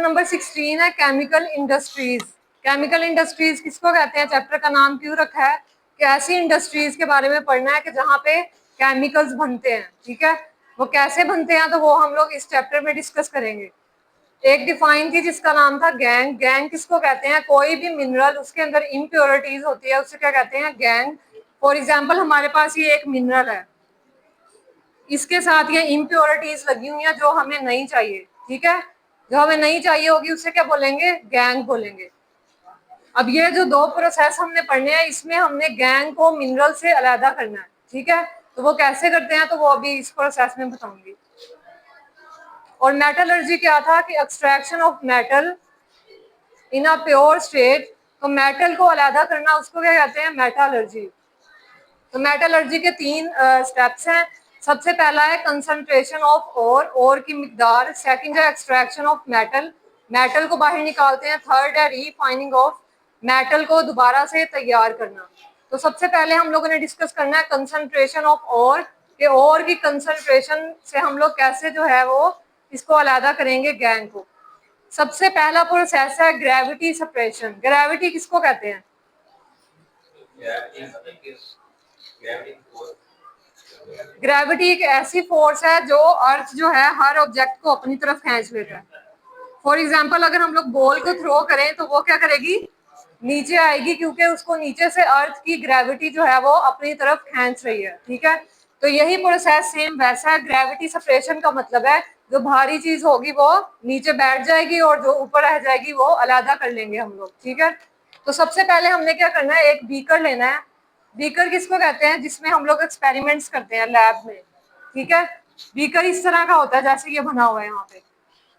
Number 16 है chemical industries. Chemical industries किसको कहते हैं, चैप्टर का नाम क्यों रखा है कि ऐसी इंडस्ट्रीज के बारे में पढ़ना है कि जहाँ पे केमिकल्स बनते हैं। ठीक है, वो कैसे बनते हैं तो वो हम लोग इस चैप्टर में डिस्कस करेंगे। एक डिफाइन थी जिसका नाम था गैंग। गैंग किसको कहते हैं, कोई भी मिनरल उसके अंदर इम्प्योरिटीज होती है उससे क्या कहते हैं, गैंग। फॉर एग्जाम्पल हमारे पास ये एक मिनरल है, इसके साथ ये इम्प्योरिटीज लगी हुई हैं जो हमें नहीं चाहिए। ठीक है, जो हमें नहीं चाहिए होगी उससे क्या बोलेंगे, गैंग बोलेंगे। अब ये जो दो प्रोसेस हमने पढ़ने हैं इसमें हमने गैंग को मिनरल से अलग करना है। ठीक है, तो वो कैसे करते हैं तो वो अभी इस प्रोसेस में बताऊंगी। और मेटलर्जी क्या था कि extraction of metal in a pure state. तो मेटल को अलग करना उसको क्या कहते हैं, मेटलर्जी। तो मेटलर्जी के 3 स्टेप्स हैं। सबसे पहला है कंसंट्रेशन ऑफ ओर की मिकदार। सेकंड है एक्सट्रैक्शन ऑफ मेटल, मेटल को बाहर निकालते हैं। थर्ड है रिफाइनिंग ऑफ मेटल को दोबारा से तैयार करना। तो सबसे पहले हम लोगों ने डिस्कस करना है कंसंट्रेशन ऑफ ओर, के ओर की कंसंट्रेशन से हम लोग कैसे जो है वो इसको अलग करेंगे गैंग को। सबसे पहला प्रोसेस है ग्रेविटी सेपरेशन। ग्रेविटी किसको कहते हैं, ग्रेविटी एक ऐसी फोर्स है जो अर्थ जो है हर ऑब्जेक्ट को अपनी तरफ खींच लेता है। फॉर एग्जाम्पल अगर हम लोग बॉल को थ्रो करें तो वो क्या करेगी, नीचे आएगी, क्योंकि उसको नीचे से अर्थ की ग्रेविटी जो है वो अपनी तरफ खींच रही है। ठीक है, तो यही प्रोसेस सेम वैसा है। ग्रेविटी सेपरेशन का मतलब है जो भारी चीज होगी वो नीचे बैठ जाएगी और जो ऊपर रह जाएगी वो अलग कर लेंगे हम लोग। ठीक है, तो सबसे पहले हमने क्या करना है, एक बीकर लेना है। बीकर किसको कहते हैं, जिसमें हम लोग एक्सपेरिमेंट्स करते हैं लैब में। ठीक है, बीकर इस तरह का होता है जैसे ये बना हुआ है यहाँ पे।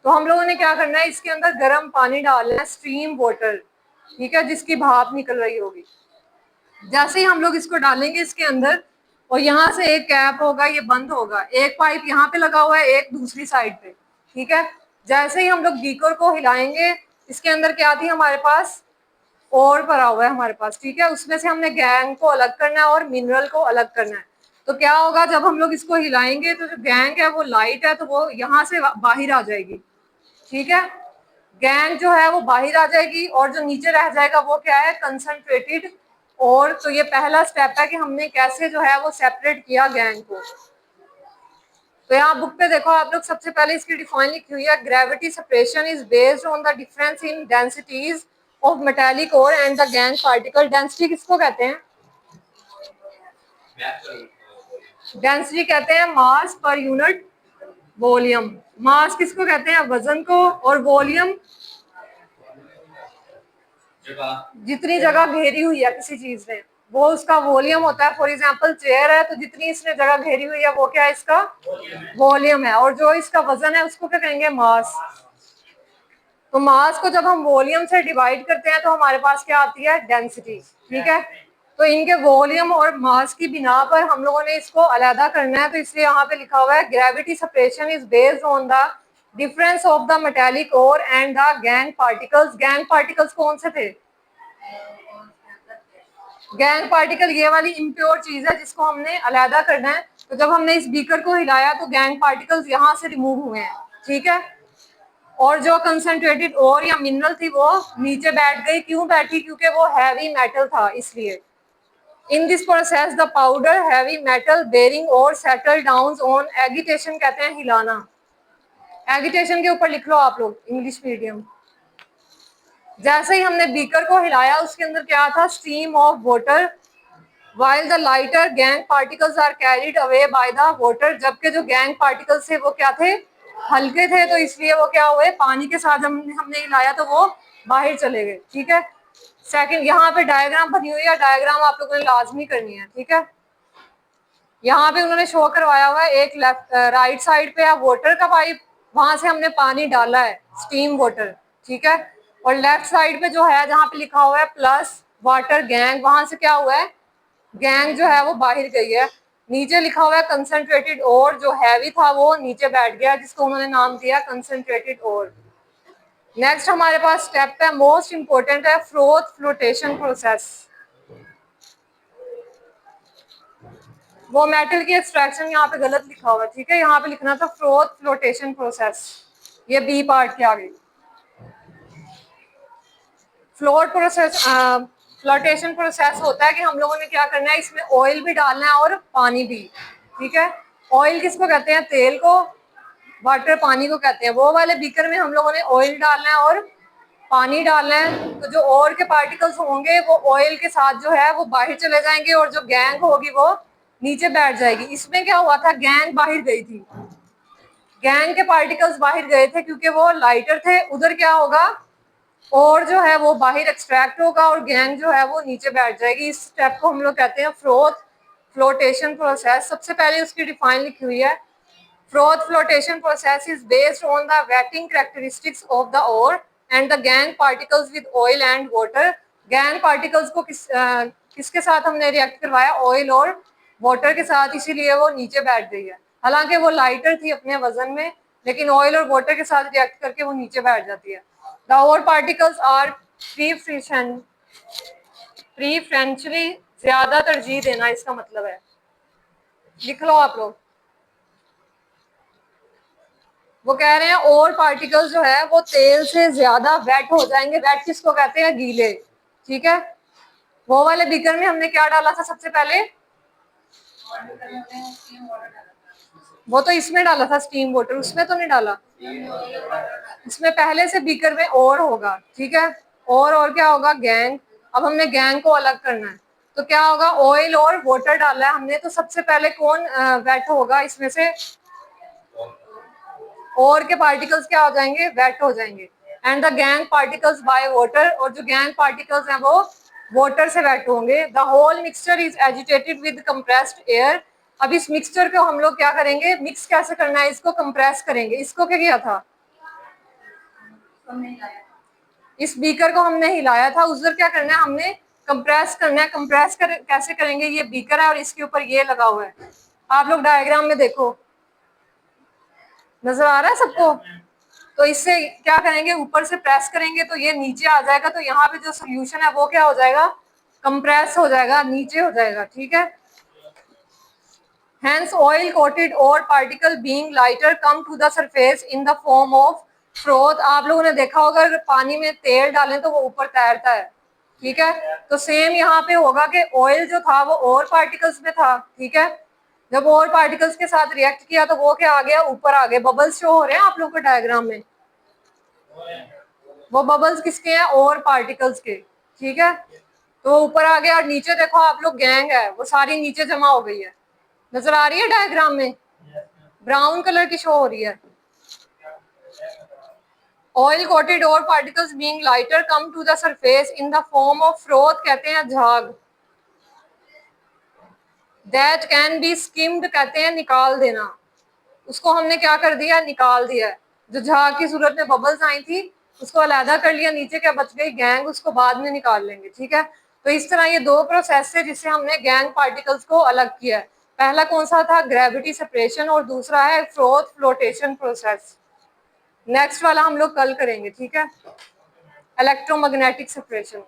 तो हम लोगों ने क्या करना है, इसके अंदर गर्म पानी डालना है, स्टीम वाटर। ठीक है, जिसकी भाप निकल रही होगी। जैसे ही हम लोग इसको डालेंगे इसके अंदर, और यहाँ से एक कैप होगा, ये बंद होगा, एक पाइप यहाँ पे लगा हुआ है, एक दूसरी साइड पे। ठीक है, जैसे ही हम लोग बीकर को हिलाएंगे, इसके अंदर क्या थी हमारे पास, और भरा हुआ है हमारे पास। ठीक है, उसमें से हमने गैंग को अलग करना है और मिनरल को अलग करना है। तो क्या होगा, जब हम लोग इसको हिलाएंगे तो जो गैंग है वो लाइट है तो वो यहाँ से बाहर आ जाएगी। ठीक है, गैंग जो है वो बाहर आ जाएगी और जो नीचे रह जाएगा वो क्या है, कंसंट्रेटेड। और तो ये पहला स्टेप है कि हमने कैसे जो है वो सेपरेट किया गैंग को। तो यहाँ बुक पे देखो आप लोग, सबसे पहले इसकी डिफाइन लिखी हुई है, gravity separation is based on the difference in densities of metallic ore and the gangue particle. Density किसको कहते हैं, डेंसिटी कहते हैं मास पर यूनिट वॉल्यूम। मास किसको कहते हैं, वजन को, और वॉल्यूम जितनी जगह घेरी हुई है किसी चीज ने वो उसका वॉल्यूम होता है। फॉर एग्जांपल चेयर है तो जितनी इसने जगह घेरी हुई है वो क्या है, इसका वॉल्यूम है। और जो इसका वजन है उसको क्या कहेंगे, मास। तो मास को जब हम वॉल्यूम से डिवाइड करते हैं तो हमारे पास क्या आती है, डेंसिटी। ठीक है, तो इनके वॉल्यूम और मास की बिना पर हम लोगों ने इसको अलग करना है। तो इसलिए यहाँ पे लिखा हुआ है gravity separation is based on the difference of the metallic ore and the gangue particles. Gangue particles कौन से थे, गैंग पार्टिकल ये वाली इम्प्योर चीज है जिसको हमने अलग करना है। तो जब हमने इस बीकर को हिलाया तो गैंग पार्टिकल्स यहाँ से रिमूव हुए हैं। ठीक है, और जो कंसंट्रेटेड और या मिनरल थी वो नीचे बैठ गई। क्यों बैठी, क्योंकि वो हैवी मेटल था इसलिए। In this process the powder heavy metal bearing ore settle down on agitation, कहते हैं हिलाना। एगिटेशन के ऊपर लिख लो आप लोग इंग्लिश मीडियम। जैसे ही हमने बीकर को हिलाया उसके अंदर क्या था, stream of water while the lighter gang particles are carried away by the water। जबकि जो गैंग पार्टिकल्स थे वो क्या थे, हल्के थे, तो इसलिए वो क्या हुए, पानी के साथ हमने हिलाया तो वो बाहर चले गए। ठीक है, सेकंड यहाँ पे डायग्राम बनी हुई है, डायग्राम आप लोगों ने लाजमी करनी है। ठीक है, यहाँ पे उन्होंने शो करवाया हुआ है, एक लेफ्ट राइट साइड पे है वाटर का पाइप, वहां से हमने पानी डाला है, स्टीम वाटर। ठीक है, और लेफ्ट साइड पे जो है जहाँ पे लिखा हुआ है प्लस वाटर गैंग, वहां से क्या हुआ है, गैंग जो है वो बाहर गई है। नीचे लिखा हुआ है कंसंट्रेटेड और, जो हैवी था वो नीचे बैठ गया जिसको उन्होंने नाम दिया कंसंट्रेटेड और। नेक्स्ट हमारे पास स्टेप है, मोस्ट इंपोर्टेंट है, फ्रोथ फ्लोटेशन प्रोसेस। वो मेटल की एक्सट्रैक्शन यहाँ पे गलत लिखा हुआ है। ठीक है, यहाँ पे लिखना था फ्रोथ फ्लोटेशन प्रोसेस, ये बी पार्ट के आगे। फ्लोट प्रोसेस, फ्लोटेशन प्रोसेस होता है कि हम लोगों ने क्या करना है, इसमें ऑयल भी डालना है और पानी भी। ठीक है, ऑयल किसको कहते हैं, तेल को, वाटर पानी को कहते हैं। वो वाले बीकर में हम लोगों ने ऑयल डालना है और पानी डालना है। तो जो और के पार्टिकल्स होंगे वो ऑयल के साथ जो है वो बाहर चले जाएंगे और जो गैंग होगी वो नीचे बैठ जाएगी। इसमें क्या हुआ था, गैंग बाहर गई थी, गैंग के पार्टिकल्स बाहर गए थे क्योंकि वो लाइटर थे। उधर क्या होगा, और जो है वो बाहर एक्सट्रैक्ट होगा और गैंग जो है वो नीचे बैठ जाएगी। इस स्टेप को हम लोग कहते हैं फ्लोटेशन प्रोसेस। सबसे पहले उसकी डिफाइन लिखी हुई है, froth flotation process is based on the wetting characteristics of the ore and the gangue particles with oil and water। Gang particles को किसके साथ हमने रिएक्ट करवाया, ऑयल और वाटर के साथ, इसीलिए वो नीचे बैठ गई है। हालांकि वो लाइटर थी अपने वजन में, लेकिन ऑयल और वाटर के साथ रिएक्ट करके वो नीचे बैठ जाती है। द ओर पार्टिकल्स आर प्रीफरेंशियली, ज्यादा तरजीह देना इसका मतलब है। लिख लो आप लोग। वो कह रहे हैं और पार्टिकल्स जो है वो तेल से ज्यादा वेट हो जाएंगे। वेट किसको कहते हैं, गीले। ठीक है, वो वाले बीकर में हमने क्या डाला था सबसे पहले, वो तो इसमें डाला था स्टीम वाटर, उसमें तो नहीं डाला, इसमें पहले से बीकर में और होगा। ठीक है, और क्या होगा, गैंग। अब हमने गैंग को अलग करना है, तो क्या होगा, ऑयल और वाटर डाला है हमने, तो सबसे पहले कौन वेट होगा इसमें से, और के पार्टिकल्स क्या हो जाएंगे, वेट हो जाएंगे। And the gangue particles by water, और जो गैंग पार्टिकल्स हैं वो वाटर से वेट होंगे। The whole mixture is agitated with compressed air. अब इस मिक्सचर को हम लोग क्या करेंगे, मिक्स कैसे करना है, इसको कंप्रेस करेंगे। इसको क्या किया था, इस बीकर को हमने हिलाया था। उधर क्या करना है, हमने कंप्रेस करना है। कैसे करेंगे, ये बीकर है और इसके ऊपर ये लगा हुआ है। आप लोग डायग्राम में देखो, नजर आ रहा है सबको। तो इससे क्या करेंगे, ऊपर से प्रेस करेंगे तो ये नीचे आ जाएगा, तो यहाँ पे जो सोल्यूशन है वो क्या हो जाएगा, कंप्रेस हो जाएगा, नीचे हो जाएगा। ठीक है, Hence oil coated ore particle being lighter come to the surface in the form of froth। आप लोगों ने देखा होगा अगर पानी में तेल डालें तो वो ऊपर तैरता है। ठीक है, तो सेम यहाँ पे होगा कि ऑयल जो था वो और पार्टिकल्स में था। ठीक है, जब और पार्टिकल्स के साथ रिएक्ट किया तो वो क्या आ गया, ऊपर आ गए। बबल्स शो हो रहे हैं आप लोगों को डायग्राम में, वो बबल्स किसके हैं, और पार्टिकल्स के। ठीक है, तो ऊपर आ गया और नीचे देखो आप लोग, गैंग है वो सारी नीचे जमा हो गई है। नजर आ रही है डायग्राम में, ब्राउन कलर की शो हो रही है। Oil coated ore particles being lighter come to the surface in the form of froth, कहते हैं झाग। दैट कैन बी स्किम्ड, कहते हैं निकाल देना। उसको हमने क्या कर दिया, निकाल दिया। जो झाग की सूरत में बबल्स आई थी उसको अलहदा कर लिया, नीचे क्या बच गई, गैंग, उसको बाद में निकाल लेंगे। ठीक है, तो इस तरह ये दो प्रोसेस है जिससे हमने गैंग पार्टिकल्स को अलग किया है। पहला कौन सा था, ग्रेविटी सेपरेशन, और दूसरा है फ्रोथ फ्लोटेशन प्रोसेस। नेक्स्ट वाला हम लोग कल करेंगे। ठीक है, इलेक्ट्रोमैग्नेटिक सेपरेशन।